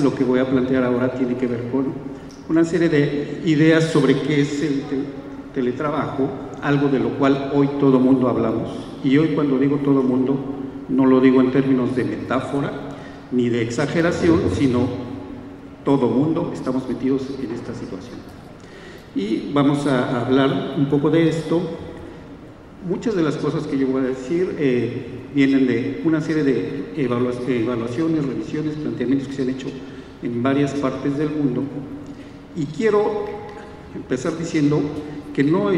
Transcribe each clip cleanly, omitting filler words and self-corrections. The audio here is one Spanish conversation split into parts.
Lo que voy a plantear ahora tiene que ver con una serie de ideas sobre qué es el teletrabajo, algo de lo cual hoy todo mundo hablamos. Y hoy, cuando digo todo mundo, no lo digo en términos de metáfora ni de exageración, sino todo mundo estamos metidos en esta situación. Y vamos a hablar un poco de esto. Muchas de las cosas que yo voy a decir vienen de una serie de evaluaciones, revisiones, planteamientos que se han hecho en varias partes del mundo. Y quiero empezar diciendo que no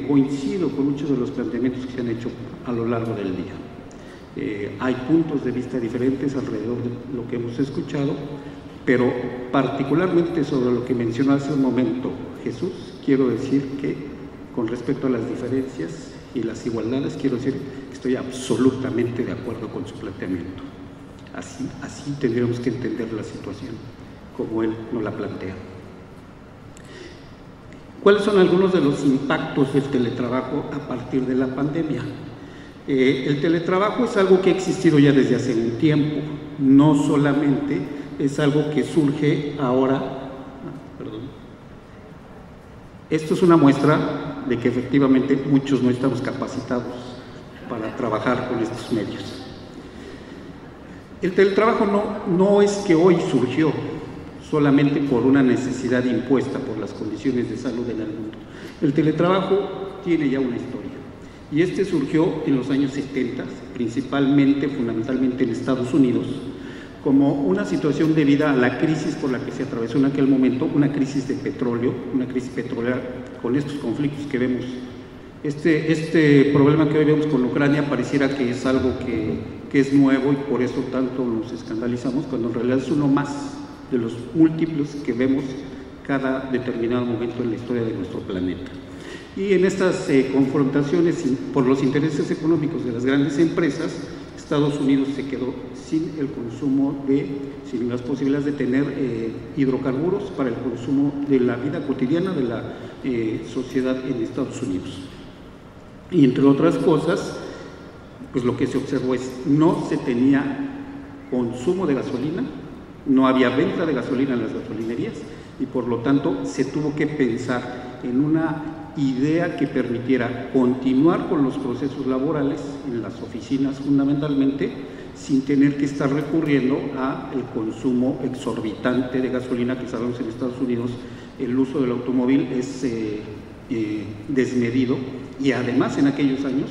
coincido con muchos de los planteamientos que se han hecho a lo largo del día. Hay puntos de vista diferentes alrededor de lo que hemos escuchado, pero particularmente sobre lo que mencionó hace un momento Jesús, quiero decir que con respecto a las diferencias y las igualdades, quiero decir que estoy absolutamente de acuerdo con su planteamiento. Así tendríamos que entender la situación, como él nos la plantea. ¿Cuáles son algunos de los impactos del teletrabajo a partir de la pandemia? El teletrabajo es algo que ha existido ya desde hace un tiempo, no solamente es algo que surge ahora. Esto es una muestra de que efectivamente muchos no estamos capacitados para trabajar con estos medios. El teletrabajo no es que hoy surgió solamente por una necesidad impuesta por las condiciones de salud en el mundo. El teletrabajo tiene ya una historia, y este surgió en los años 70, fundamentalmente en Estados Unidos, como una situación debida a la crisis por la que se atravesó en aquel momento, una crisis de petróleo, una crisis petrolera con estos conflictos que vemos. Este problema que hoy vemos con Ucrania pareciera que es algo que es nuevo y por eso tanto nos escandalizamos, cuando en realidad es uno más de los múltiples que vemos cada determinado momento en la historia de nuestro planeta. Y en estas confrontaciones por los intereses económicos de las grandes empresas, Estados Unidos se quedó sin el consumo sin las posibilidades de tener hidrocarburos para el consumo de la vida cotidiana de la sociedad en Estados Unidos. Y entre otras cosas, pues lo que se observó es no se tenía consumo de gasolina, no había venta de gasolina en las gasolinerías y por lo tanto se tuvo que pensar en una idea que permitiera continuar con los procesos laborales en las oficinas fundamentalmente, sin tener que estar recurriendo al consumo exorbitante de gasolina, que sabemos en Estados Unidos el uso del automóvil es desmedido, y además en aquellos años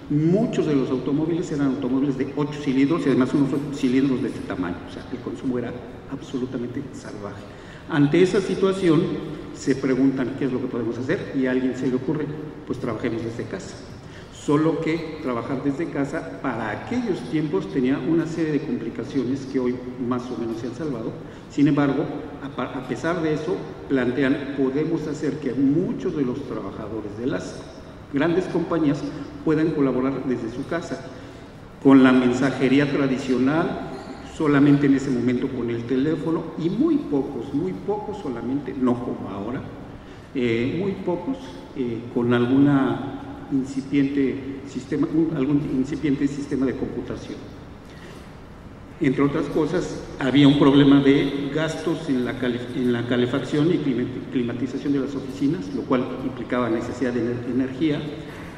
muchos de los automóviles eran automóviles de 8 cilindros y además unos cilindros de este tamaño, o sea, el consumo era absolutamente salvaje. Ante esa situación se preguntan qué es lo que podemos hacer y a alguien se le ocurre, pues trabajemos desde casa. Solo que trabajar desde casa para aquellos tiempos tenía una serie de complicaciones que hoy más o menos se han salvado. Sin embargo, a pesar de eso, plantean, podemos hacer que muchos de los trabajadores de las grandes compañías puedan colaborar desde su casa, con la mensajería tradicional, solamente en ese momento con el teléfono, y muy pocos solamente, no como ahora, muy pocos con algún incipiente sistema de computación. Entre otras cosas, había un problema de gastos en la calefacción y climatización de las oficinas, lo cual implicaba necesidad de energía,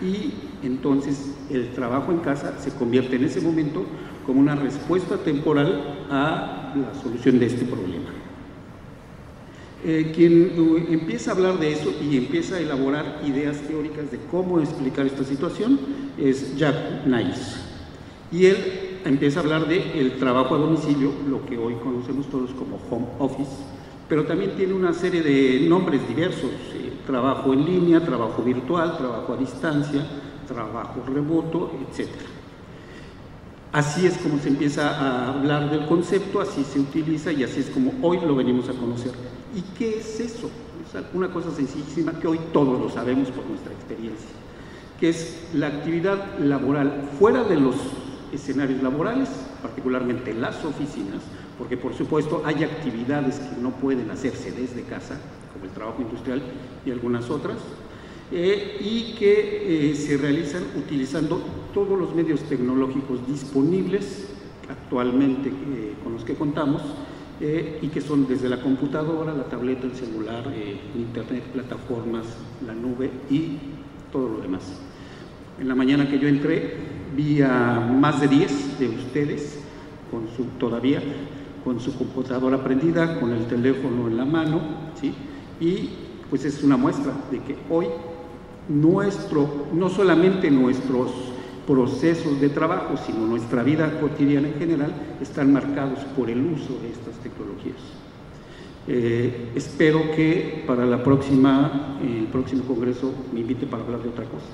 y entonces el trabajo en casa se convierte en ese momento como una respuesta temporal a la solución de este problema. Quien empieza a hablar de eso y empieza a elaborar ideas teóricas de cómo explicar esta situación es Jack Nice. Y él empieza a hablar del trabajo a domicilio, lo que hoy conocemos todos como home office, pero también tiene una serie de nombres diversos: trabajo en línea, trabajo virtual, trabajo a distancia, trabajo remoto, etc. Así es como se empieza a hablar del concepto, así se utiliza y así es como hoy lo venimos a conocer. ¿Y qué es eso? Es una cosa sencillísima que hoy todos lo sabemos por nuestra experiencia, que es la actividad laboral fuera de los escenarios laborales, particularmente las oficinas, porque por supuesto hay actividades que no pueden hacerse desde casa, como el trabajo industrial y algunas otras, y que se realizan utilizando todos los medios tecnológicos disponibles actualmente con los que contamos, y que son desde la computadora, la tableta, el celular, internet, plataformas, la nube y todo lo demás. En la mañana que yo entré, vi a más de 10 de ustedes todavía con su computadora prendida, con el teléfono en la mano, ¿sí? Y pues es una muestra de que hoy no solamente nuestros procesos de trabajo, sino nuestra vida cotidiana en general, están marcados por el uso de estas tecnologías. Espero que para el próximo congreso me invite para hablar de otra cosa,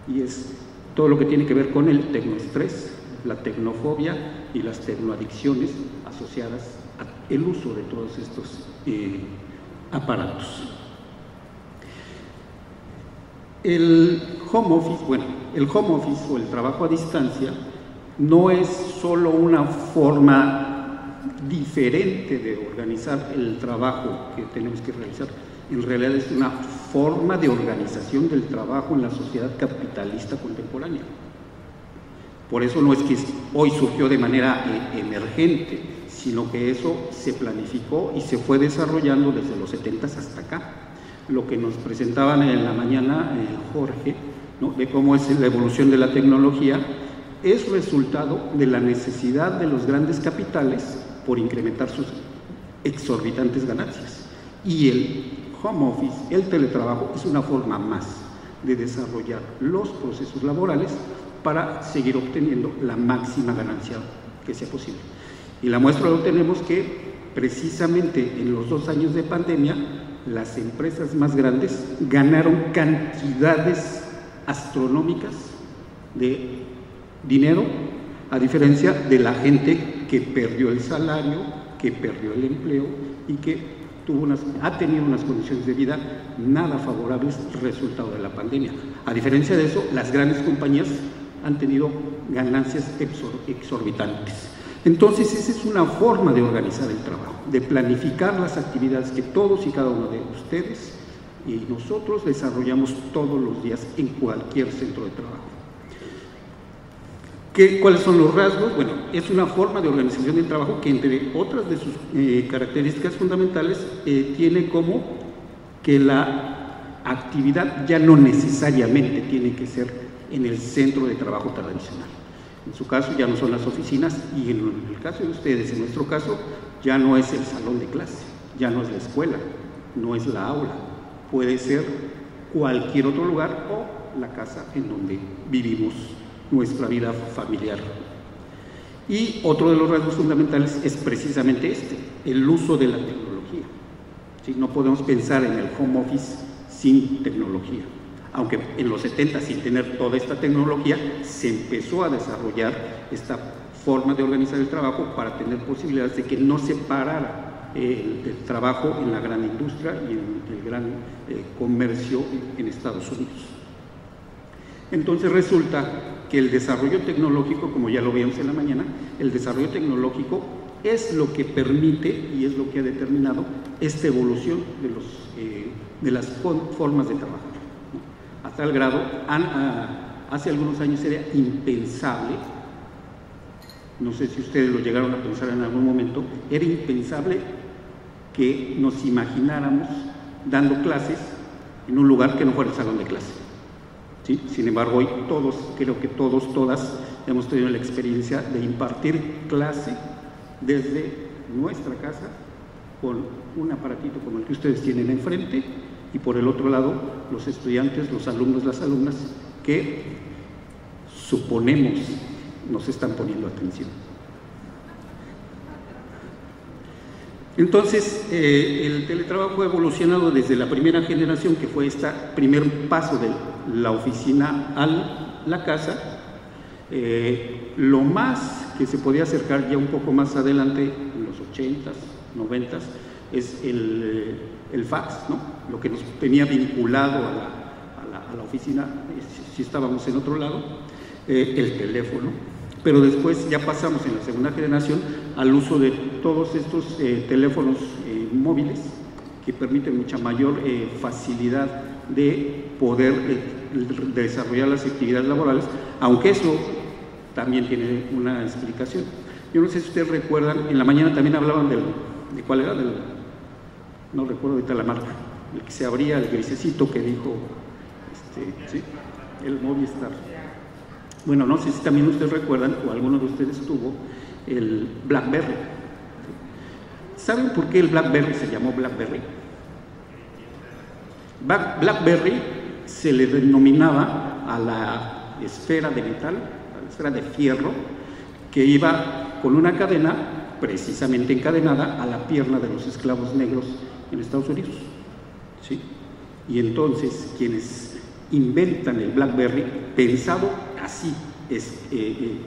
y es todo lo que tiene que ver con el tecnoestrés, la tecnofobia y las tecnoadicciones asociadas al uso de todos estos aparatos. El home office o el trabajo a distancia no es solo una forma diferente de organizar el trabajo que tenemos que realizar, en realidad es una forma de organización del trabajo en la sociedad capitalista contemporánea. Por eso no es que hoy surgió de manera emergente, sino que eso se planificó y se fue desarrollando desde los 70s hasta acá. Lo que nos presentaban en la mañana Jorge, ¿no?, de cómo es la evolución de la tecnología, es resultado de la necesidad de los grandes capitales por incrementar sus exorbitantes ganancias. Y el home office, el teletrabajo, es una forma más de desarrollar los procesos laborales para seguir obteniendo la máxima ganancia que sea posible. Y la muestra lo tenemos que precisamente en los 2 años de pandemia, las empresas más grandes ganaron cantidades astronómicas de dinero, a diferencia de la gente que perdió el salario, que perdió el empleo y que ha tenido unas condiciones de vida nada favorables resultado de la pandemia. A diferencia de eso, las grandes compañías han tenido ganancias exorbitantes. Entonces, esa es una forma de organizar el trabajo, de planificar las actividades que todos y cada uno de ustedes y nosotros desarrollamos todos los días en cualquier centro de trabajo. ¿Cuáles son los rasgos? Bueno, es una forma de organización del trabajo que, entre otras de sus características fundamentales, tiene como que la actividad ya no necesariamente tiene que ser en el centro de trabajo tradicional. En su caso ya no son las oficinas, y en el caso de ustedes, en nuestro caso, ya no es el salón de clase, ya no es la escuela, no es la aula, puede ser cualquier otro lugar o la casa en donde vivimos nuestra vida familiar. Y otro de los rasgos fundamentales es precisamente el uso de la tecnología. ¿Sí? No podemos pensar en el home office sin tecnología. Aunque en los 70, sin tener toda esta tecnología, se empezó a desarrollar esta forma de organizar el trabajo para tener posibilidades de que no se parara el trabajo en la gran industria y en el gran comercio en Estados Unidos. Entonces resulta que el desarrollo tecnológico, como ya lo vimos en la mañana, el desarrollo tecnológico es lo que permite y es lo que ha determinado esta evolución de las formas de trabajar. A tal grado, hace algunos años era impensable, no sé si ustedes lo llegaron a pensar en algún momento, era impensable que nos imagináramos dando clases en un lugar que no fuera el salón de clase. ¿Sí? Sin embargo, hoy creo que todas hemos tenido la experiencia de impartir clase desde nuestra casa con un aparatito como el que ustedes tienen enfrente, y por el otro lado los estudiantes, los alumnos, las alumnas que suponemos nos están poniendo atención. Entonces, el teletrabajo ha evolucionado desde la primera generación, que fue este primer paso de la oficina a la casa. Lo más que se podía acercar ya un poco más adelante, en los 80s, 90s, es el fax, ¿no? Lo que nos tenía vinculado a la oficina, si estábamos en otro lado, el teléfono. Pero después ya pasamos en la segunda generación al uso de todos estos teléfonos móviles que permiten mucha mayor facilidad de poder desarrollar las actividades laborales, aunque eso también tiene una explicación. Yo no sé si ustedes recuerdan, en la mañana también hablaban ¿de cuál era? No recuerdo ahorita la marca, el que se abría, el grisecito que dijo, ¿sí? El Movistar. Bueno, no sé si también ustedes recuerdan, o alguno de ustedes tuvo, el BlackBerry. ¿Saben por qué el BlackBerry se llamó BlackBerry? BlackBerry se le denominaba a la esfera de metal, a la esfera de fierro, que iba con una cadena precisamente encadenada a la pierna de los esclavos negros en Estados Unidos, ¿sí? Y entonces quienes inventan el BlackBerry, pensado así,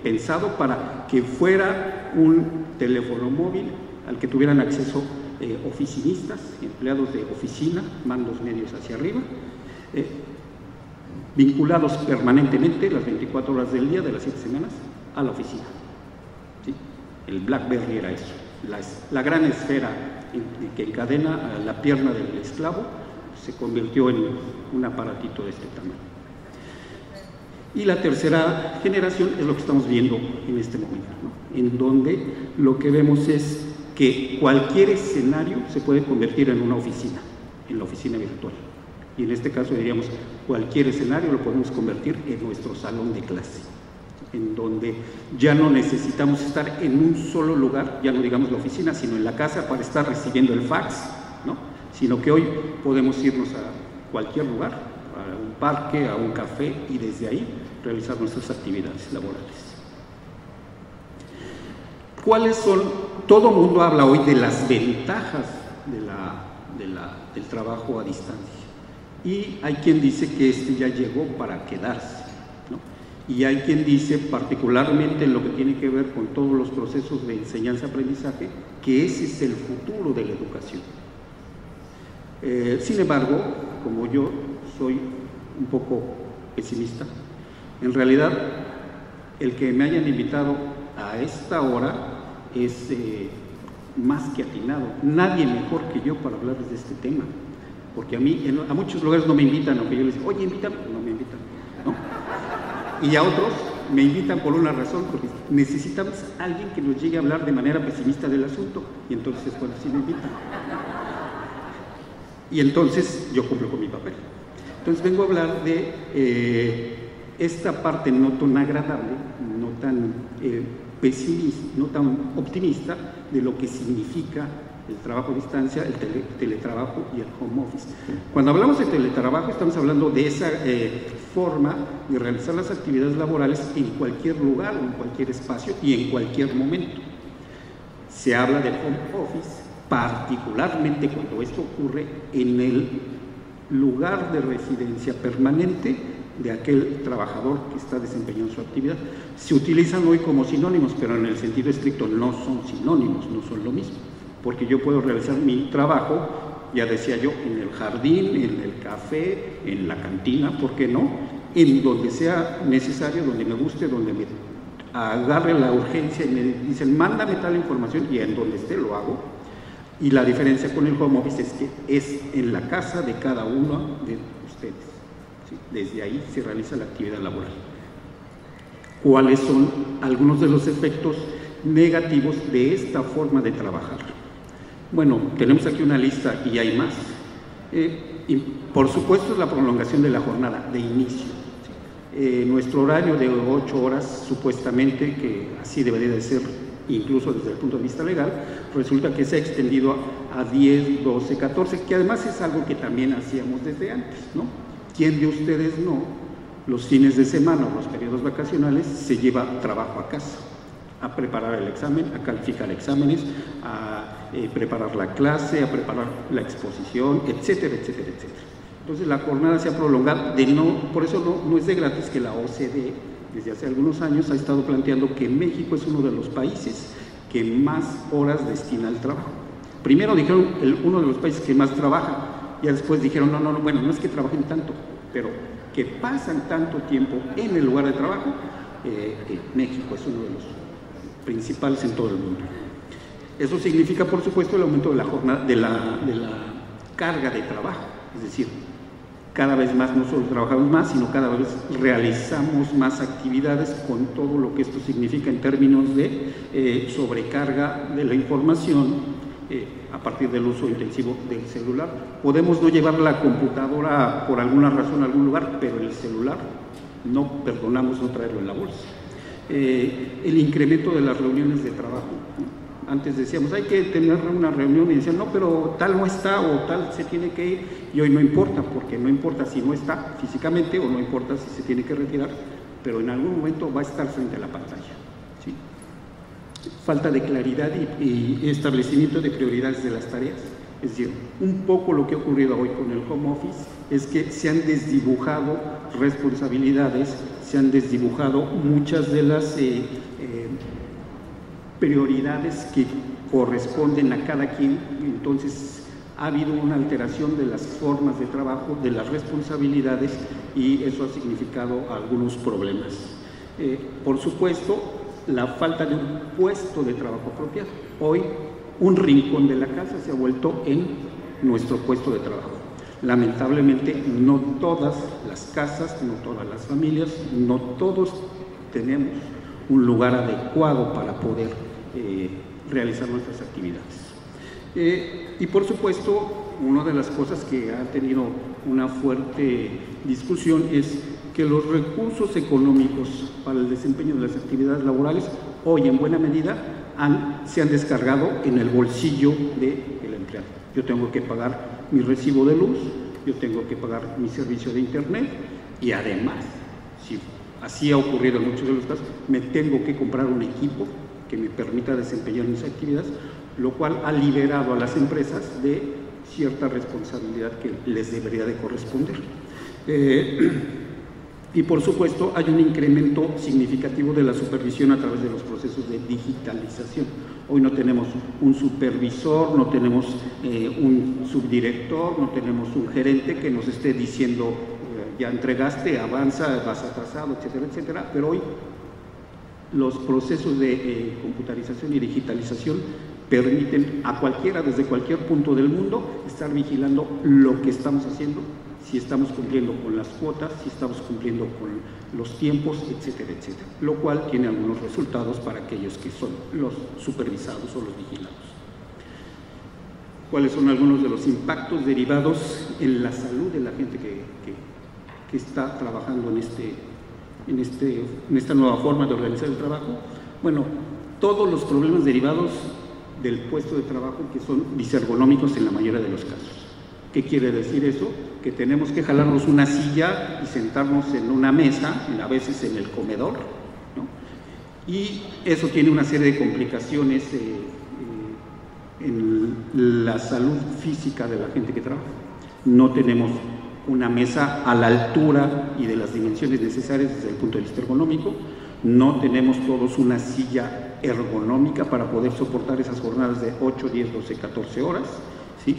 pensado para que fuera un teléfono móvil al que tuvieran acceso oficinistas, empleados de oficina, mandos medios hacia arriba, vinculados permanentemente las 24 horas del día de las 7 semanas a la oficina. ¿Sí? El BlackBerry era eso, la gran esfera que encadena a la pierna del esclavo se convirtió en un aparatito de este tamaño. Y la tercera generación es lo que estamos viendo en este momento, ¿no? En donde lo que vemos es que cualquier escenario se puede convertir en una oficina, en la oficina virtual. Y en este caso diríamos, cualquier escenario lo podemos convertir en nuestro salón de clase, en donde ya no necesitamos estar en un solo lugar, ya no digamos la oficina, sino en la casa para estar recibiendo el fax, ¿no? Sino que hoy podemos irnos a cualquier lugar, a un parque, a un café, y desde ahí realizar nuestras actividades laborales. ¿Cuáles son? Todo el mundo habla hoy de las ventajas del trabajo a distancia, y hay quien dice que este ya llegó para quedarse, ¿no? Y hay quien dice, particularmente en lo que tiene que ver con todos los procesos de enseñanza-aprendizaje, que ese es el futuro de la educación. Sin embargo, como yo soy un poco pesimista, en realidad el que me hayan invitado a esta hora es más que atinado. Nadie mejor que yo para hablarles de este tema, porque a mí a muchos lugares no me invitan, aunque yo les digo, oye, invítame, no me invitan, ¿no? Y a otros me invitan por una razón, porque necesitamos a alguien que nos llegue a hablar de manera pesimista del asunto, y entonces, bueno, sí me invitan. Y entonces yo cumplo con mi papel. Entonces vengo a hablar de esta parte no tan agradable, no tan pesimista, no tan optimista de lo que significa el trabajo a distancia, el teletrabajo y el home office. Cuando hablamos de teletrabajo estamos hablando de esa forma de realizar las actividades laborales en cualquier lugar o en cualquier espacio y en cualquier momento. Se habla del home office particularmente cuando esto ocurre en el lugar de residencia permanente de aquel trabajador que está desempeñando su actividad. Se utilizan hoy como sinónimos, pero en el sentido estricto no son sinónimos, no son lo mismo, porque yo puedo realizar mi trabajo, ya decía yo, en el jardín, en el café, en la cantina, ¿por qué no? En donde sea necesario, donde me guste, donde me agarre la urgencia y me dicen, mándame tal información, y en donde esté lo hago. Y la diferencia con el home office es que es en la casa de cada uno de ustedes. ¿Sí? Desde ahí se realiza la actividad laboral. ¿Cuáles son algunos de los efectos negativos de esta forma de trabajar? Bueno, tenemos aquí una lista y hay más. Y por supuesto es la prolongación de la jornada de inicio. ¿Sí? Nuestro horario de 8 horas, supuestamente, que así debería de ser, incluso desde el punto de vista legal, resulta que se ha extendido a 10, 12, 14, que además es algo que también hacíamos desde antes, ¿no? ¿Quién de ustedes no, los fines de semana o los periodos vacacionales, se lleva trabajo a casa? A preparar el examen, a calificar exámenes, a preparar la clase, a preparar la exposición, etcétera, etcétera, etcétera. Entonces la jornada se ha prolongado, por eso no es de gratis que la OCDE desde hace algunos años ha estado planteando que México es uno de los países que más horas destina al trabajo. Primero dijeron uno de los países que más trabaja, y después dijeron, bueno, no es que trabajen tanto, pero que pasan tanto tiempo en el lugar de trabajo. México es uno de los principales en todo el mundo. Eso significa, por supuesto, el aumento de la jornada, de la carga de trabajo, es decir, cada vez más no solo trabajamos más, sino cada vez realizamos más actividades con todo lo que esto significa en términos de sobrecarga de la información a partir del uso intensivo del celular. Podemos no llevar la computadora por alguna razón a algún lugar, pero el celular no perdonamos no traerlo en la bolsa. El incremento de las reuniones de trabajo. Antes decíamos, hay que tener una reunión y decían, no, pero tal no está o tal se tiene que ir, y hoy no importa, porque no importa si no está físicamente o no importa si se tiene que retirar, pero en algún momento va a estar frente a la pantalla. ¿Sí? Falta de claridad y establecimiento de prioridades de las tareas. Es decir, un poco lo que ha ocurrido hoy con el home office es que se han desdibujado responsabilidades, se han desdibujado muchas de las prioridades que corresponden a cada quien. Entonces ha habido una alteración de las formas de trabajo, de las responsabilidades, y eso ha significado algunos problemas. Por supuesto, la falta de un puesto de trabajo apropiado. Hoy un rincón de la casa se ha vuelto en nuestro puesto de trabajo. Lamentablemente no todas las casas, no todas las familias, no todos tenemos un lugar adecuado para poder realizar nuestras actividades. Y por supuesto, una de las cosas que ha tenido una fuerte discusión es que los recursos económicos para el desempeño de las actividades laborales hoy en buena medida se han descargado en el bolsillo del empleado. Yo tengo que pagar mi recibo de luz, yo tengo que pagar mi servicio de internet, y además, si así ha ocurrido en muchos de los casos, me tengo que comprar un equipo que me permita desempeñar mis actividades, lo cual ha liberado a las empresas de cierta responsabilidad que les debería de corresponder. Y por supuesto hay un incremento significativo de la supervisión a través de los procesos de digitalización. Hoy no tenemos un supervisor, no tenemos un subdirector, no tenemos un gerente que nos esté diciendo ya entregaste, avanza, vas atrasado, etcétera, etcétera, pero hoy los procesos de computarización y digitalización permiten a cualquiera, desde cualquier punto del mundo, estar vigilando lo que estamos haciendo, si estamos cumpliendo con las cuotas, si estamos cumpliendo con los tiempos, etcétera, etcétera, lo cual tiene algunos resultados para aquellos que son los supervisados o los vigilados. ¿Cuáles son algunos de los impactos derivados en la salud de la gente que está trabajando en esta nueva forma de organizar el trabajo? Bueno, todos los problemas derivados del puesto de trabajo que son disergonómicos en la mayoría de los casos. ¿Qué quiere decir eso? Que tenemos que jalarnos una silla y sentarnos en una mesa, a veces en el comedor, ¿no? Y eso tiene una serie de complicaciones en la salud física de la gente que trabaja. No tenemos una mesa a la altura y de las dimensiones necesarias desde el punto de vista ergonómico, no tenemos todos una silla ergonómica para poder soportar esas jornadas de 8, 10, 12, 14 horas, ¿sí?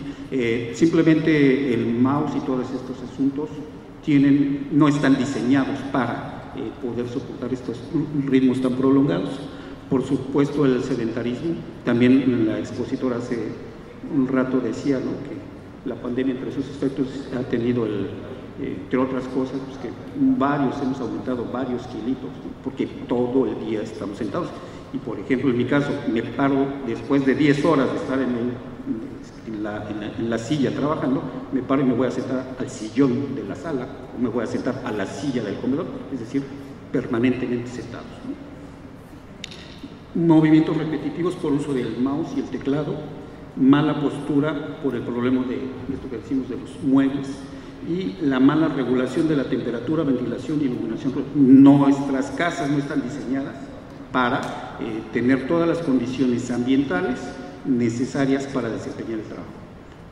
Simplemente el mouse y todos estos asuntos no están diseñados para poder soportar estos ritmos tan prolongados. Por supuesto, el sedentarismo. También la expositora hace un rato decía, ¿no?, que la pandemia entre sus efectos ha tenido, entre otras cosas, pues que hemos aumentado varios kilitos, ¿no?, porque todo el día estamos sentados. Y por ejemplo, en mi caso, me paro después de 10 horas de estar en la silla trabajando, me paro y me voy a sentar al sillón de la sala, o me voy a sentar a la silla del comedor, es decir, permanentemente sentados, ¿no? Movimientos repetitivos por uso del mouse y el teclado, mala postura por el problema de esto que decimos de los muebles, y la mala regulación de la temperatura, ventilación y iluminación. Nuestras casas no están diseñadas para tener todas las condiciones ambientales necesarias para desempeñar el trabajo.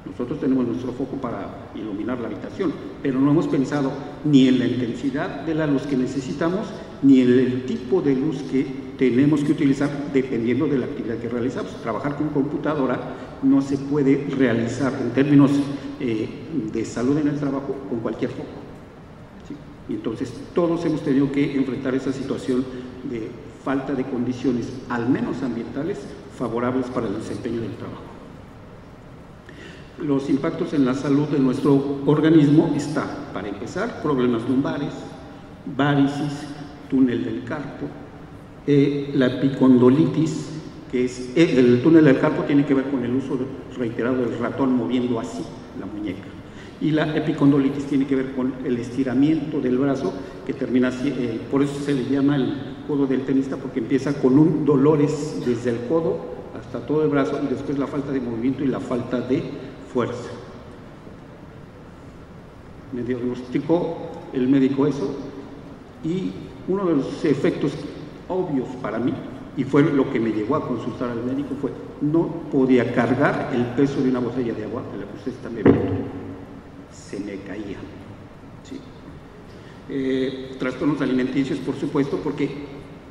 Nosotros tenemos nuestro foco para iluminar la habitación, pero no hemos pensado ni en la intensidad de la luz que necesitamos, ni en el tipo de luz que tenemos que utilizar dependiendo de la actividad que realizamos. Trabajar con computadora no se puede realizar en términos de salud en el trabajo con cualquier foco, ¿sí? Y entonces todos hemos tenido que enfrentar esa situación de falta de condiciones, al menos ambientales, favorables para el desempeño del trabajo. Los impactos en la salud de nuestro organismo está, para empezar, problemas lumbares, várisis, túnel del carpo, la epicondilitis, que es el túnel del carpo tiene que ver con el uso reiterado del ratón moviendo así la muñeca, y la epicondilitis tiene que ver con el estiramiento del brazo que termina así, por eso se le llama el codo del tenista, porque empieza con un dolores desde el codo hasta todo el brazo y después la falta de movimiento y la falta de fuerza. Me diagnosticó el médico eso, y uno de los efectos obvios para mí, y fue lo que me llevó a consultar al médico, fue no podía cargar el peso de una botella de agua de la que usted está bebiendo, se me caía. ¿Sí? Trastornos alimenticios, por supuesto, porque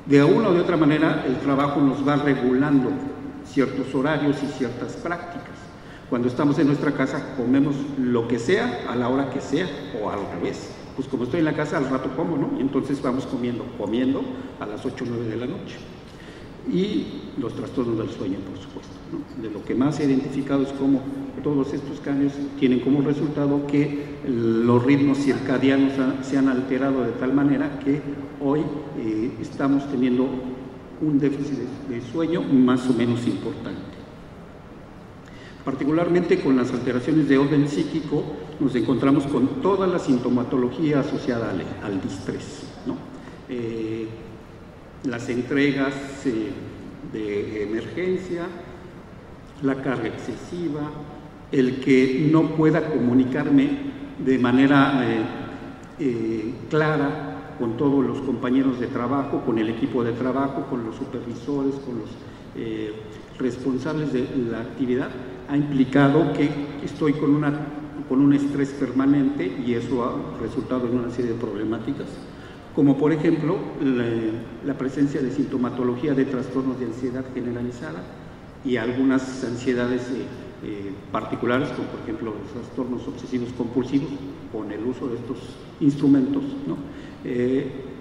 de una o de otra manera el trabajo nos va regulando ciertos horarios y ciertas prácticas. Cuando estamos en nuestra casa comemos lo que sea a la hora que sea, o al revés. Pues como estoy en la casa, al rato como, ¿no? Y entonces vamos comiendo a las 8 o 9 de la noche. Y los trastornos del sueño, por supuesto, ¿no? De lo que más he identificado es cómo todos estos cambios tienen como resultado que los ritmos circadianos se han alterado de tal manera que hoy estamos teniendo un déficit de sueño más o menos importante. Particularmente con las alteraciones de orden psíquico nos encontramos con toda la sintomatología asociada al distrés, ¿no? Las entregas de emergencia, la carga excesiva, el que no pueda comunicarme de manera clara con todos los compañeros de trabajo, con el equipo de trabajo, con los supervisores, con los responsables de la actividad, ha implicado que estoy con un estrés permanente, y eso ha resultado en una serie de problemáticas, como por ejemplo la presencia de sintomatología de trastornos de ansiedad generalizada y algunas ansiedades particulares, como por ejemplo los trastornos obsesivos compulsivos con el uso de estos instrumentos, ¿no?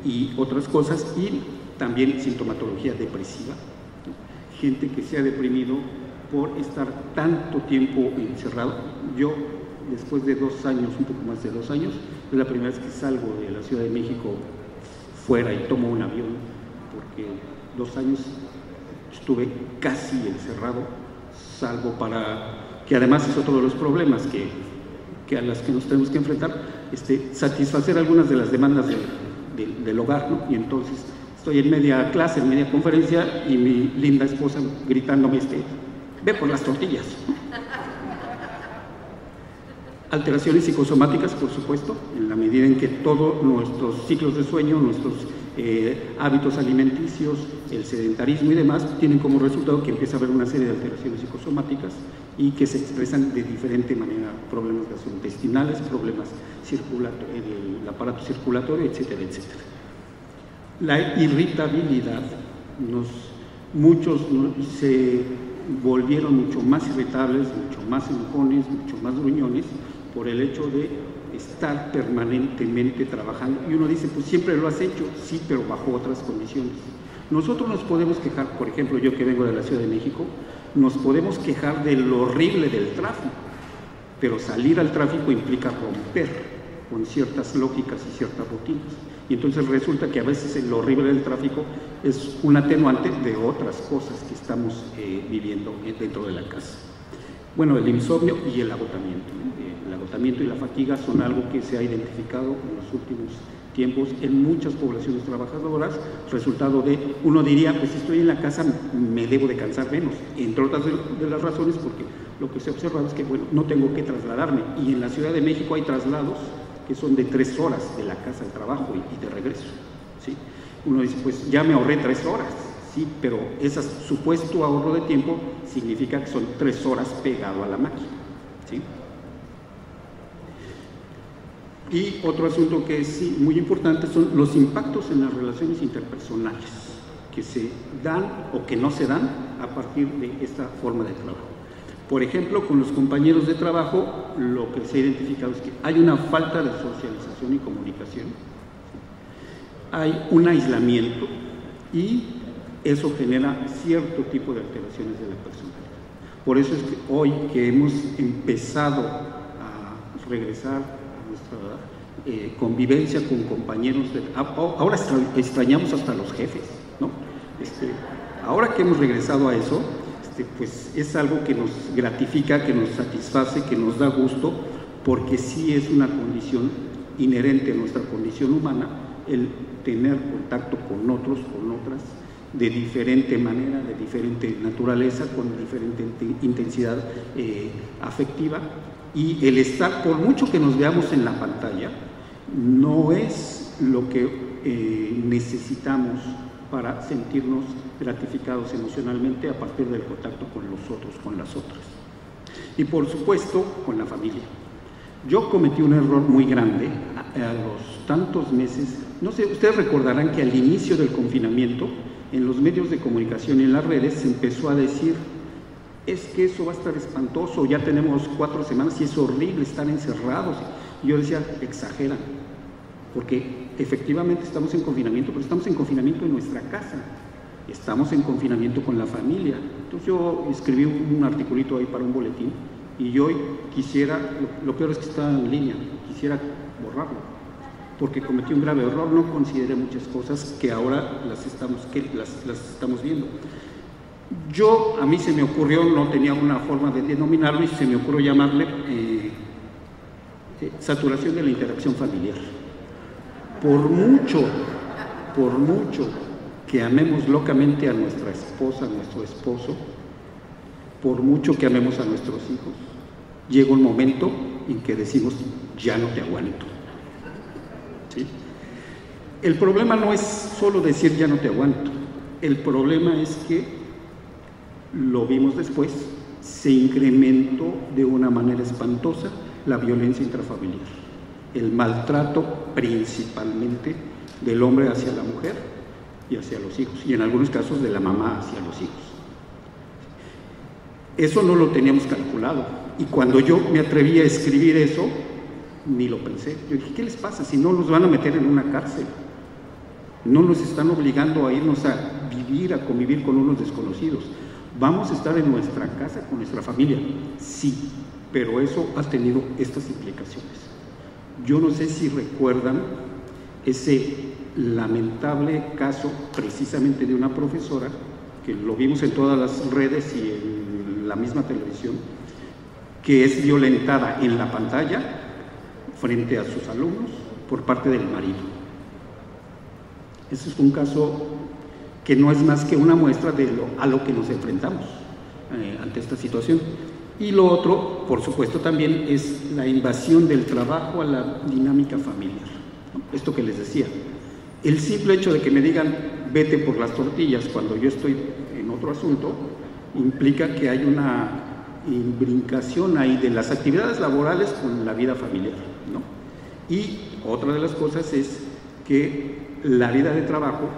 Y otras cosas, y también sintomatología depresiva, ¿no? Gente que se ha deprimido por estar tanto tiempo encerrado. Yo, después de 2 años, un poco más de 2 años, es la primera vez que salgo de la Ciudad de México fuera y tomo un avión, porque 2 años estuve casi encerrado, salvo para, que además es otro de los problemas que a las que nos tenemos que enfrentar, satisfacer algunas de las demandas del hogar, ¿no? Y entonces estoy en media clase, en media conferencia, y mi linda esposa gritándome, ve por las tortillas. Alteraciones psicosomáticas, por supuesto, en la medida en que todos nuestros ciclos de sueño, nuestros hábitos alimenticios, el sedentarismo y demás, tienen como resultado que empieza a haber una serie de alteraciones psicosomáticas y que se expresan de diferente manera, problemas gastrointestinales, problemas en el aparato circulatorio, etcétera, etcétera. La irritabilidad, muchos se volvieron mucho más irritables, mucho más enojones, mucho más gruñones, por el hecho de estar permanentemente trabajando. Y uno dice, pues siempre lo has hecho, sí, pero bajo otras condiciones. Nosotros nos podemos quejar, por ejemplo, yo que vengo de la Ciudad de México, nos podemos quejar de lo horrible del tráfico, pero salir al tráfico implica romper con ciertas lógicas y ciertas rutinas. Y entonces resulta que a veces lo horrible del tráfico es un atenuante de otras cosas que estamos viviendo dentro de la casa. Bueno, el insomnio y el agotamiento. El agotamiento y la fatiga son algo que se ha identificado en los últimos tiempos en muchas poblaciones trabajadoras, resultado de, uno diría, pues si estoy en la casa me debo de cansar menos, entre otras de las razones, porque lo que se ha observado es que, bueno, no tengo que trasladarme, y en la Ciudad de México hay traslados que son de 3 horas de la casa al trabajo y de regreso, ¿sí? Uno dice, pues ya me ahorré 3 horas, sí, pero ese supuesto ahorro de tiempo significa que son 3 horas pegado a la máquina, ¿sí? Y otro asunto que es muy importante son los impactos en las relaciones interpersonales que se dan o que no se dan a partir de esta forma de trabajo. Por ejemplo, con los compañeros de trabajo, lo que se ha identificado es que hay una falta de socialización y comunicación, hay un aislamiento, y eso genera cierto tipo de alteraciones de la personalidad. Por eso es que hoy que hemos empezado a regresar a nuestra convivencia con compañeros, ahora extrañamos hasta los jefes, ¿no? Ahora que hemos regresado a eso, pues es algo que nos gratifica, que nos satisface, que nos da gusto, porque sí es una condición inherente a nuestra condición humana el tener contacto con otros, con otras, de diferente manera, de diferente naturaleza, con diferente intensidad afectiva, y el estar, por mucho que nos veamos en la pantalla, no es lo que necesitamos para sentirnos gratificados emocionalmente a partir del contacto con los otros, con las otras. Y por supuesto, con la familia. Yo cometí un error muy grande a los tantos meses. No sé, ustedes recordarán que al inicio del confinamiento, en los medios de comunicación y en las redes se empezó a decir: es que eso va a estar espantoso, ya tenemos 4 semanas y es horrible estar encerrados. Y yo decía: exageran, porque efectivamente estamos en confinamiento, pero estamos en confinamiento en nuestra casa, estamos en confinamiento con la familia. Entonces yo escribí un articulito ahí para un boletín, y hoy quisiera, lo peor es que está en línea, quisiera borrarlo, porque cometí un grave error, no consideré muchas cosas que ahora las estamos viendo. A mí se me ocurrió, no tenía una forma de denominarlo, y se me ocurrió llamarle saturación de la interacción familiar. Por mucho que amemos locamente a nuestra esposa, a nuestro esposo, por mucho que amemos a nuestros hijos, llega un momento en que decimos: ya no te aguanto. ¿Sí? El problema no es solo decir ya no te aguanto, el problema es que, lo vimos después, se incrementó de una manera espantosa la violencia intrafamiliar, el maltrato principalmente del hombre hacia la mujer y hacia los hijos, y en algunos casos de la mamá hacia los hijos. Eso no lo teníamos calculado, y cuando yo me atreví a escribir eso, ni lo pensé. Yo dije: ¿qué les pasa? Si no los van a meter en una cárcel, no nos están obligando a irnos a vivir, a convivir con unos desconocidos, vamos a estar en nuestra casa con nuestra familia. Sí, pero eso ha tenido estas implicaciones. Yo no sé si recuerdan ese lamentable caso precisamente de una profesora, que lo vimos en todas las redes y en la misma televisión, que es violentada en la pantalla frente a sus alumnos por parte del marido. Ese es un caso que no es más que una muestra de a lo que nos enfrentamos ante esta situación. Y lo otro, por supuesto, también es la invasión del trabajo a la dinámica familiar, ¿no? Esto que les decía, el simple hecho de que me digan: vete por las tortillas cuando yo estoy en otro asunto, implica que hay una imbricación ahí de las actividades laborales con la vida familiar, ¿no? Y otra de las cosas es que la vida de trabajo,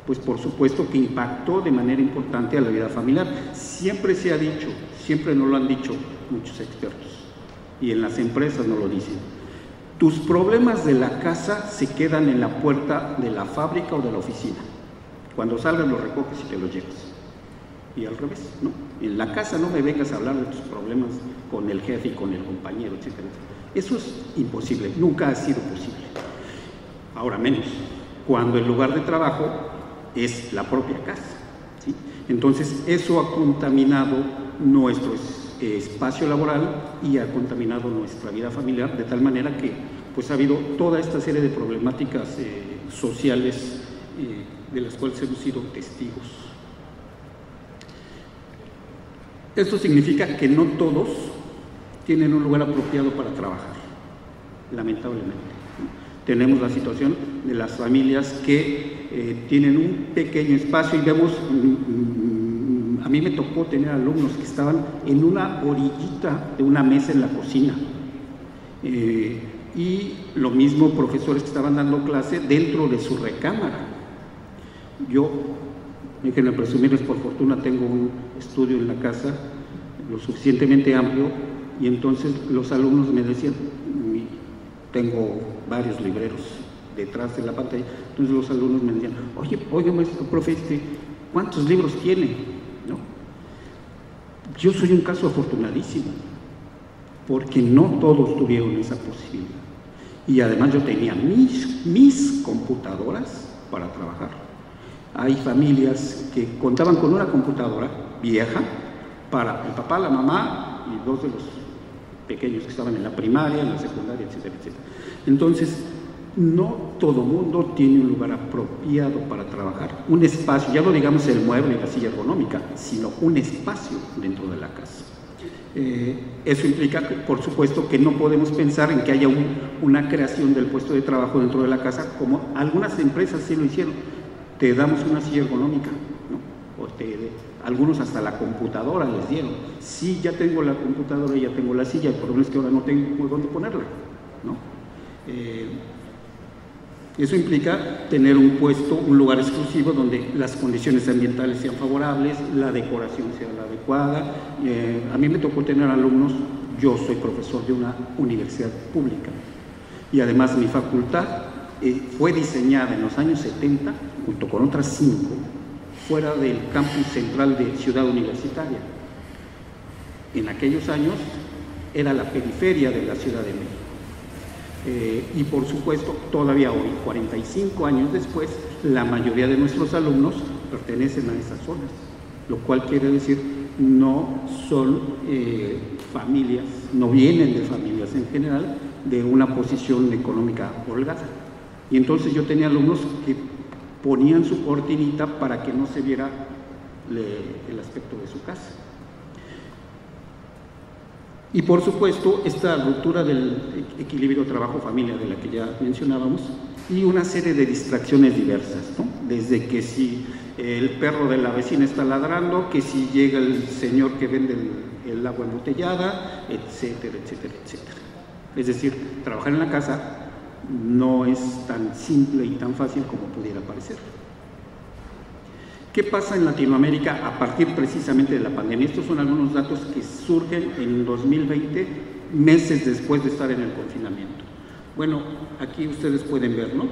pues por supuesto que impactó de manera importante a la vida familiar. Siempre se ha dicho, siempre nos lo han dicho muchos expertos, y en las empresas nos lo dicen: tus problemas de la casa se quedan en la puerta de la fábrica o de la oficina. Cuando salgas los recoges y te los llevas. Y al revés, ¿no? En la casa no me vengas a hablar de tus problemas con el jefe y con el compañero, etcétera. Eso es imposible, nunca ha sido posible. Ahora menos, cuando el lugar de trabajo es la propia casa, ¿sí? Entonces, eso ha contaminado nuestro espacio laboral y ha contaminado nuestra vida familiar, de tal manera que pues ha habido toda esta serie de problemáticas sociales de las cuales hemos sido testigos. Esto significa que no todos tienen un lugar apropiado para trabajar, lamentablemente. Tenemos la situación de las familias que tienen un pequeño espacio, y vemos, a mí me tocó tener alumnos que estaban en una orillita de una mesa en la cocina, y lo mismo profesores que estaban dando clase dentro de su recámara. Yo, déjenme presumirles, por fortuna tengo un estudio en la casa lo suficientemente amplio, y entonces los alumnos me decían: tengo varios libreros detrás de la pantalla. Entonces los alumnos me decían: oye maestro, profe, ¿cuántos libros tiene? ¿No? Yo soy un caso afortunadísimo, porque no todos tuvieron esa posibilidad. Y además yo tenía mis computadoras para trabajar. Hay familias que contaban con una computadora vieja para el papá, la mamá y dos de los pequeños que estaban en la primaria, en la secundaria, etcétera, etcétera. Entonces, no todo mundo tiene un lugar apropiado para trabajar, un espacio, ya no digamos el mueble y la silla ergonómica, sino un espacio dentro de la casa. Eso implica, por supuesto, que no podemos pensar en que haya una creación del puesto de trabajo dentro de la casa, como algunas empresas sí lo hicieron. Te damos una silla ergonómica, ¿no? Algunos hasta la computadora les dieron. Sí, ya tengo la computadora, ya tengo la silla, el problema es que ahora no tengo dónde ponerla, ¿no? Eso implica tener un puesto, un lugar exclusivo donde las condiciones ambientales sean favorables, la decoración sea la adecuada. A mí me tocó tener alumnos, yo soy profesor de una universidad pública y además mi facultad fue diseñada en los años 70, junto con otras 5, fuera del campus central de Ciudad Universitaria. En aquellos años era la periferia de la Ciudad de México. Y por supuesto, todavía hoy, 45 años después, la mayoría de nuestros alumnos pertenecen a esas zonas, lo cual quiere decir no son familias, no vienen de familias en general de una posición económica holgada. Y entonces yo tenía alumnos que ponían su cortinita para que no se viera el aspecto de su casa. Y por supuesto, esta ruptura del equilibrio trabajo-familia de la que ya mencionábamos, y una serie de distracciones diversas, ¿no? Desde que si el perro de la vecina está ladrando, que si llega el señor que vende el agua embotellada, etcétera, etcétera, etcétera. Es decir, trabajar en la casa no es tan simple y tan fácil como pudiera parecer. ¿Qué pasa en Latinoamérica a partir precisamente de la pandemia? Estos son algunos datos que surgen en 2020, meses después de estar en el confinamiento. Bueno, aquí ustedes pueden ver, ¿no?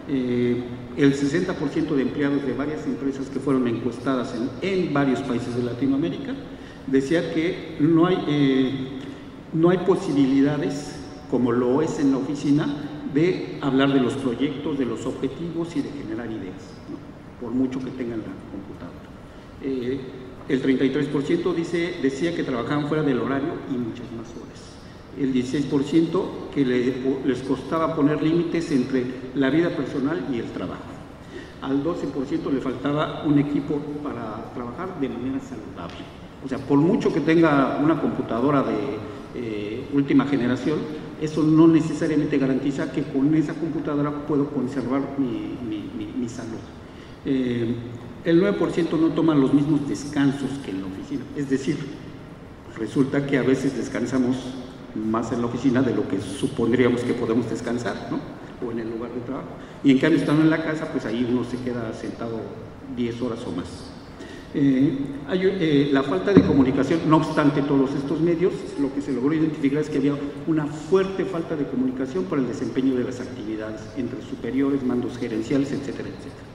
El 60% de empleados de varias empresas que fueron encuestadas en varios países de Latinoamérica decía que no hay posibilidades, como lo es en la oficina, de hablar de los proyectos, de los objetivos y de generar ideas, ¿no? Por mucho que tengan la computadora. El 33% decía que trabajaban fuera del horario y muchas más horas. El 16% que les costaba poner límites entre la vida personal y el trabajo. Al 12% le faltaba un equipo para trabajar de manera saludable. O sea, por mucho que tenga una computadora de última generación, eso no necesariamente garantiza que con esa computadora puedo conservar mi salud. El 9% no toman los mismos descansos que en la oficina, es decir, resulta que a veces descansamos más en la oficina de lo que supondríamos que podemos descansar, ¿no? O en el lugar de trabajo, y en cambio estando en la casa, pues ahí uno se queda sentado 10 horas o más. La falta de comunicación, no obstante todos estos medios, lo que se logró identificar es que había una fuerte falta de comunicación para el desempeño de las actividades entre superiores, mandos gerenciales, etcétera, etcétera.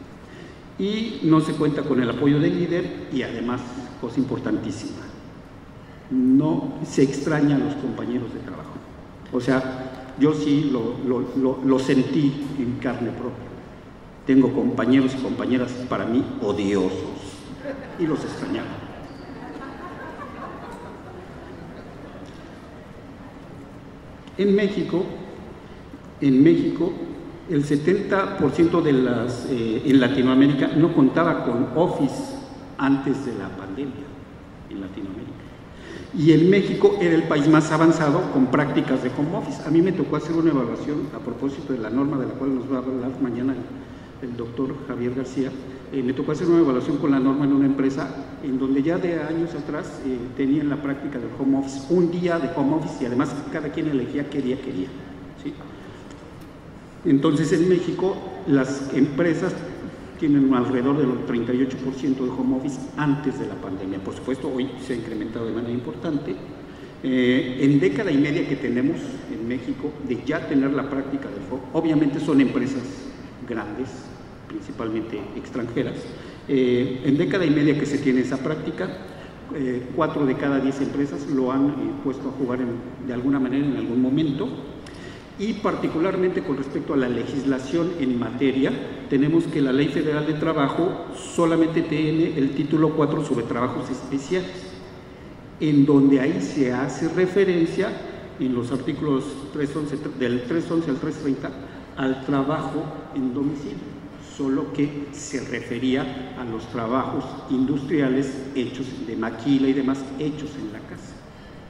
Y no se cuenta con el apoyo del líder y además, cosa importantísima, no se extraña a los compañeros de trabajo. O sea, yo sí lo sentí en carne propia. Tengo compañeros y compañeras para mí odiosos y los extrañaba. En México, el 70% de en Latinoamérica no contaba con Office antes de la pandemia en Latinoamérica. Y en México era el país más avanzado con prácticas de home office. A mí me tocó hacer una evaluación a propósito de la norma de la cual nos va a hablar mañana el doctor Javier García. Me tocó hacer una evaluación con la norma en una empresa en donde ya de años atrás tenían la práctica del home office, un día de home office, y además cada quien elegía qué día quería, ¿sí? Entonces en México las empresas tienen alrededor del 38% de home office antes de la pandemia. Por supuesto, hoy se ha incrementado de manera importante. En década y media que tenemos en México de ya tener la práctica del home, obviamente son empresas grandes, principalmente extranjeras. En década y media que se tiene esa práctica, 4 de cada 10 empresas lo han puesto a jugar de alguna manera en algún momento. Y particularmente con respecto a la legislación en materia, tenemos que la Ley Federal de Trabajo solamente tiene el título 4 sobre trabajos especiales, en donde ahí se hace referencia en los artículos 311, del 311 al 330 al trabajo en domicilio, solo que se refería a los trabajos industriales hechos de maquila y demás hechos en la casa,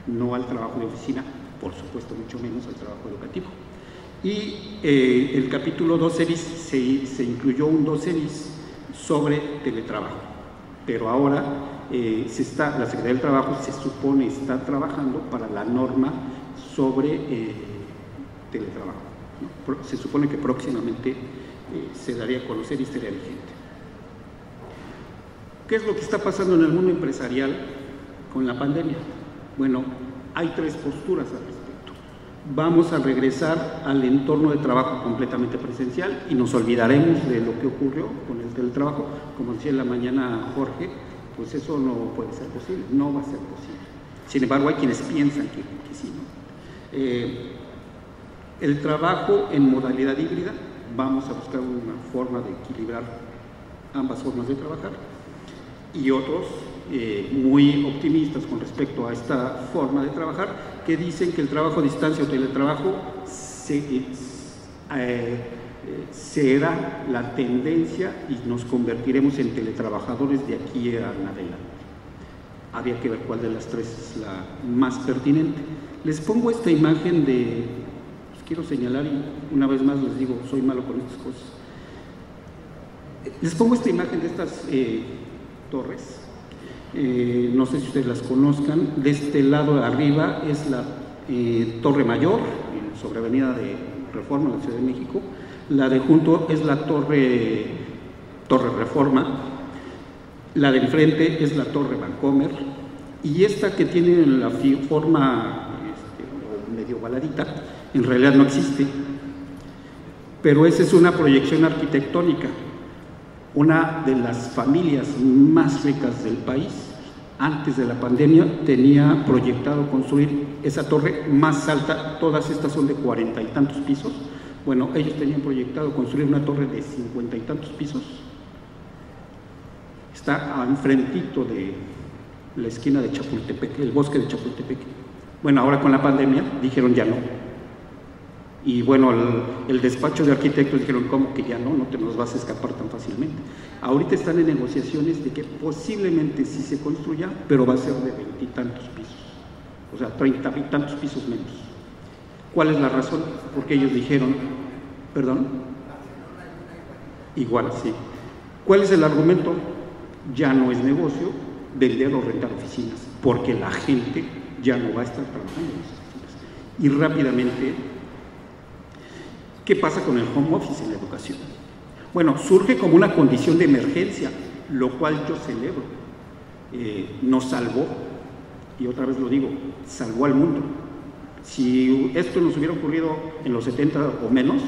no al trabajo de oficina, por supuesto mucho menos al trabajo educativo. Y el capítulo 12 bis se incluyó un 12 bis sobre teletrabajo, pero ahora la Secretaría del Trabajo se supone está trabajando para la norma sobre teletrabajo, ¿no? Se supone que próximamente se daría a conocer y estaría vigente. ¿Qué es lo que está pasando en el mundo empresarial con la pandemia? Bueno, hay 3 posturas al respecto. Vamos a regresar al entorno de trabajo completamente presencial y nos olvidaremos de lo que ocurrió con el teletrabajo. Como decía en la mañana Jorge, pues eso no puede ser posible, no va a ser posible. Sin embargo, hay quienes piensan que sí, ¿no? El trabajo en modalidad híbrida, vamos a buscar una forma de equilibrar ambas formas de trabajar, y otros muy optimistas con respecto a esta forma de trabajar, que dicen que el trabajo a distancia o teletrabajo será la tendencia y nos convertiremos en teletrabajadores de aquí en adelante. Habría que ver cuál de las 3 es la más pertinente. Les pongo esta imagen pues quiero señalar, y una vez más les digo, soy malo con estas cosas. Les pongo esta imagen de estas torres. No sé si ustedes las conozcan. De este lado de arriba es la Torre Mayor, sobre Avenida de Reforma en la Ciudad de México. La de junto es la Torre Reforma. La de enfrente es la Torre Vancomer. Y esta que tiene la forma medio ovaladita, en realidad no existe. Pero esa es una proyección arquitectónica. Una de las familias más ricas del país, antes de la pandemia, tenía proyectado construir esa torre más alta. Todas estas son de 40 y tantos pisos. Bueno, ellos tenían proyectado construir una torre de 50 y tantos pisos. Está enfrentito de la esquina de Chapultepec, el bosque de Chapultepec. Bueno, ahora con la pandemia dijeron ya no. Y bueno, el despacho de arquitectos dijeron, ¿cómo que ya no? No te nos vas a escapar tan fácilmente. Ahorita están en negociaciones de que posiblemente sí se construya, pero va a ser de 20 y tantos pisos, o sea, 30 y tantos pisos menos. ¿Cuál es la razón? Porque ellos dijeron, ¿perdón? Igual, sí. ¿Cuál es el argumento? Ya no es negocio vender o rentar oficinas, porque la gente ya no va a estar trabajando en esas oficinas. Y rápidamente, ¿qué pasa con el home office en la educación? Bueno, surge como una condición de emergencia, lo cual yo celebro. Nos salvó, y otra vez lo digo, salvó al mundo. Si esto nos hubiera ocurrido en los 70 o menos,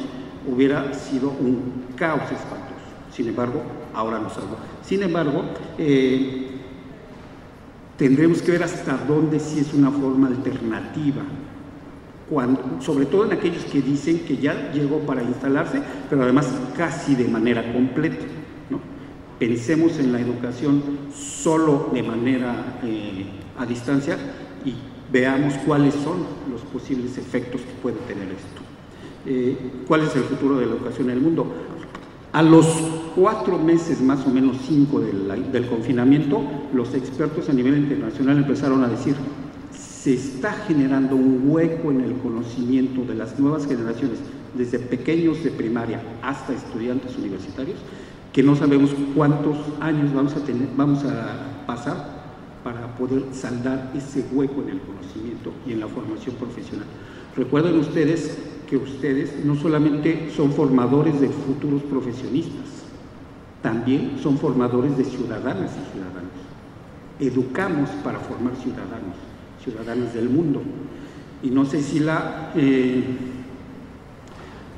hubiera sido un caos espantoso. Sin embargo, ahora nos salvó. Sin embargo, tendremos que ver hasta dónde sí es una forma alternativa. Sobre todo en aquellos que dicen que ya llegó para instalarse, pero además casi de manera completa, ¿no? Pensemos en la educación solo de manera a distancia y veamos cuáles son los posibles efectos que puede tener esto. ¿Cuál es el futuro de la educación en el mundo? A los 4 meses, más o menos 5 del confinamiento, los expertos a nivel internacional empezaron a decir: se está generando un hueco en el conocimiento de las nuevas generaciones, desde pequeños de primaria hasta estudiantes universitarios, que no sabemos cuántos años vamos a pasar para poder saldar ese hueco en el conocimiento y en la formación profesional. Recuerden ustedes que ustedes no solamente son formadores de futuros profesionistas, también son formadores de ciudadanas y ciudadanos. Educamos para formar ciudadanos del mundo. Y no sé si la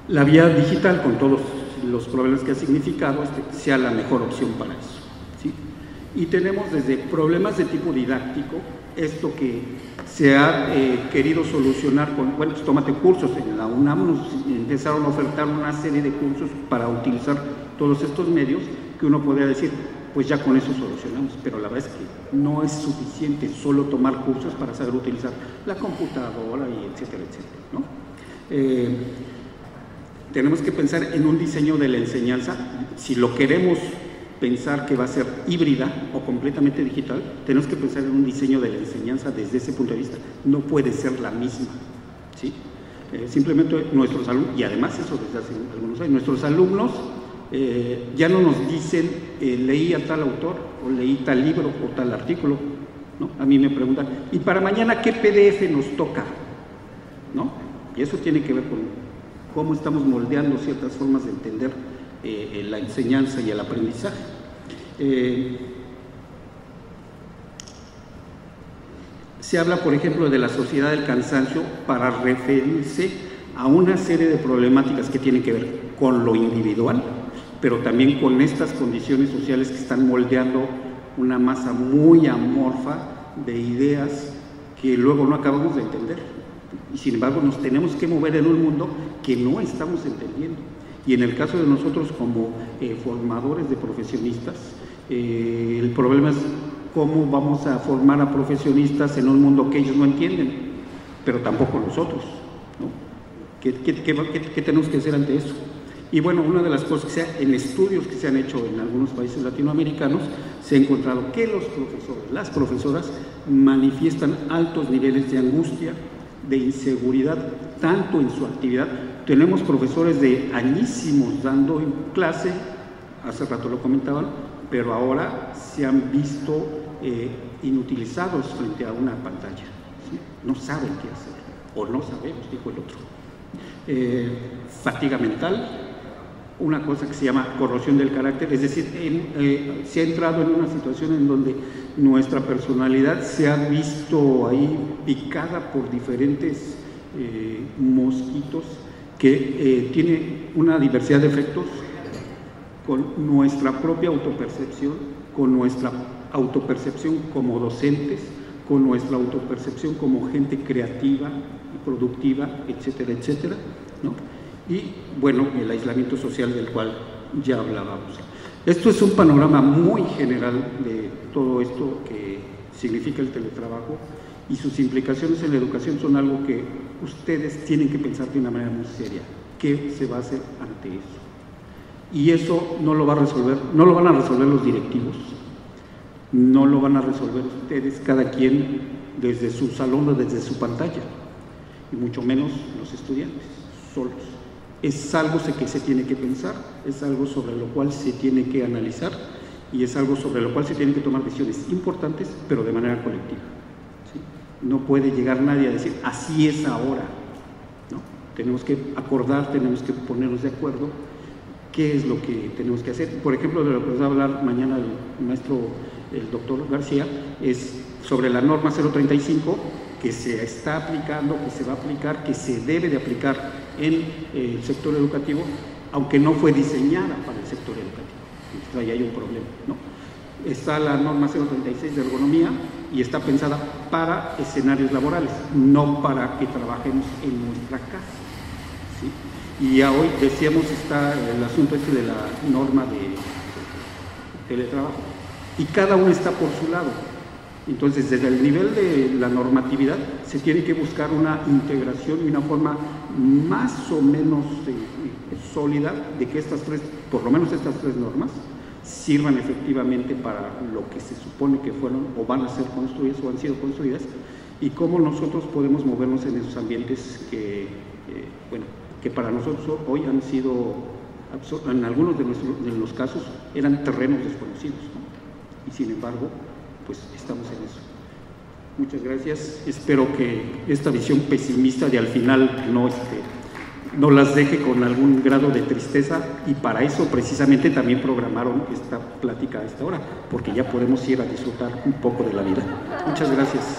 vía digital, con todos los problemas que ha significado, sea la mejor opción para eso, ¿sí? Y tenemos desde problemas de tipo didáctico, esto que se ha querido solucionar con, bueno, pues tómate cursos. En la UNAM nos empezaron a ofertar una serie de cursos para utilizar todos estos medios, que uno podría decir, pues ya con eso solucionamos, pero la verdad es que no es suficiente solo tomar cursos para saber utilizar la computadora y etcétera, etcétera, ¿no? Tenemos que pensar en un diseño de la enseñanza. Si lo queremos pensar que va a ser híbrida o completamente digital, tenemos que pensar en un diseño de la enseñanza desde ese punto de vista. No puede ser la misma, ¿sí? Simplemente nuestros alumnos, y además eso desde hace algunos años, nuestros alumnos ya no nos dicen leí a tal autor o leí tal libro o tal artículo, ¿no? A mí me preguntan, ¿y para mañana qué PDF nos toca? ¿No? Y eso tiene que ver con cómo estamos moldeando ciertas formas de entender la enseñanza y el aprendizaje. Se habla, por ejemplo, de la sociedad del cansancio para referirse a una serie de problemáticas que tienen que ver con lo individual, pero también con estas condiciones sociales que están moldeando una masa muy amorfa de ideas que luego no acabamos de entender. Y sin embargo nos tenemos que mover en un mundo que no estamos entendiendo. Y en el caso de nosotros como formadores de profesionistas, el problema es cómo vamos a formar a profesionistas en un mundo que ellos no entienden, pero tampoco nosotros, ¿no? ¿Qué tenemos que hacer ante eso? Y bueno, una de las cosas que en estudios que se han hecho en algunos países latinoamericanos, se ha encontrado que los profesores, las profesoras, manifiestan altos niveles de angustia, de inseguridad, tanto en su actividad. Tenemos profesores de añísimos dando clase, hace rato lo comentaban, pero ahora se han visto inutilizados frente a una pantalla, ¿sí? No saben qué hacer, o no sabemos, dijo el otro. Fatiga mental, una cosa que se llama corrosión del carácter, es decir, se ha entrado en una situación en donde nuestra personalidad se ha visto ahí picada por diferentes mosquitos que tiene una diversidad de efectos con nuestra propia autopercepción, con nuestra autopercepción como docentes, con nuestra autopercepción como gente creativa y productiva, etcétera, etcétera, ¿no? Y bueno, el aislamiento social del cual ya hablábamos. Esto es un panorama muy general de todo esto que significa el teletrabajo, y sus implicaciones en la educación son algo que ustedes tienen que pensar de una manera muy seria. ¿Qué se va a hacer ante eso? Y eso no lo va a resolver, no lo van a resolver los directivos, no lo van a resolver ustedes, cada quien desde su salón o desde su pantalla, y mucho menos los estudiantes solos. Es algo que se tiene que pensar, es algo sobre lo cual se tiene que analizar, y es algo sobre lo cual se tienen que tomar decisiones importantes, pero de manera colectiva, ¿sí? No puede llegar nadie a decir, así es ahora, ¿no? Tenemos que acordar, tenemos que ponernos de acuerdo qué es lo que tenemos que hacer. Por ejemplo, de lo que nos va a hablar mañana el maestro, el doctor García, es sobre la norma 035, que se está aplicando, que se va a aplicar, que se debe de aplicar en el sector educativo, aunque no fue diseñada para el sector educativo. Entonces ahí hay un problema, ¿no? Está la norma 036 de ergonomía y está pensada para escenarios laborales, no para que trabajemos en nuestra casa, ¿sí? Y ya hoy decíamos, está el asunto este de la norma de teletrabajo, y cada uno está por su lado. Entonces, desde el nivel de la normatividad, se tiene que buscar una integración y una forma más o menos sólida de que estas tres, por lo menos estas tres normas, sirvan efectivamente para lo que se supone que fueron o van a ser construidas o han sido construidas, y cómo nosotros podemos movernos en esos ambientes que, bueno, que para nosotros hoy han sido, en algunos de los casos, eran terrenos desconocidos, ¿no? Y sin embargo, pues estamos en eso. Muchas gracias. Espero que esta visión pesimista de al final no las deje con algún grado de tristeza, y para eso precisamente también programaron esta plática a esta hora, porque ya podemos ir a disfrutar un poco de la vida. Muchas gracias.